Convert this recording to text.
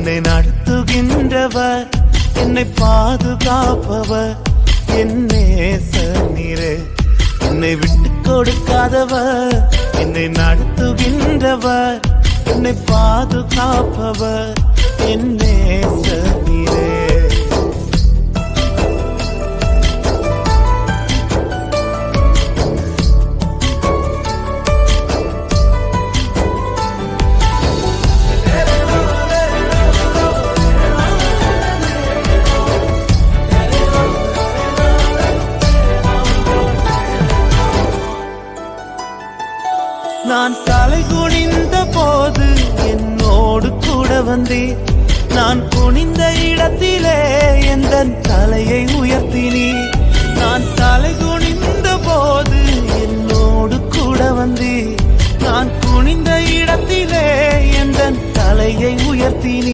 என்னை நடத்துகின்றவர், என்னை பாதுகாப்பவர், என் நேசநீரே. என்னை விட்டு கொடுக்காதவர், என்னை நடத்துகின்றவர், என்னை பாதுகாப்பவர், என் நேசநீரே. நான் தலை குனிந்த போது என்னோடு கூட வந்தீர். நான் குனிந்த இடத்திலே எந்தன் தலையை உயர்த்தினீர். நான் தலை குனிந்த போது என்னோடு கூட வந்தீர். நான் குனிந்த இடத்திலே எந்தன் தலையை உயர்த்தினீர்.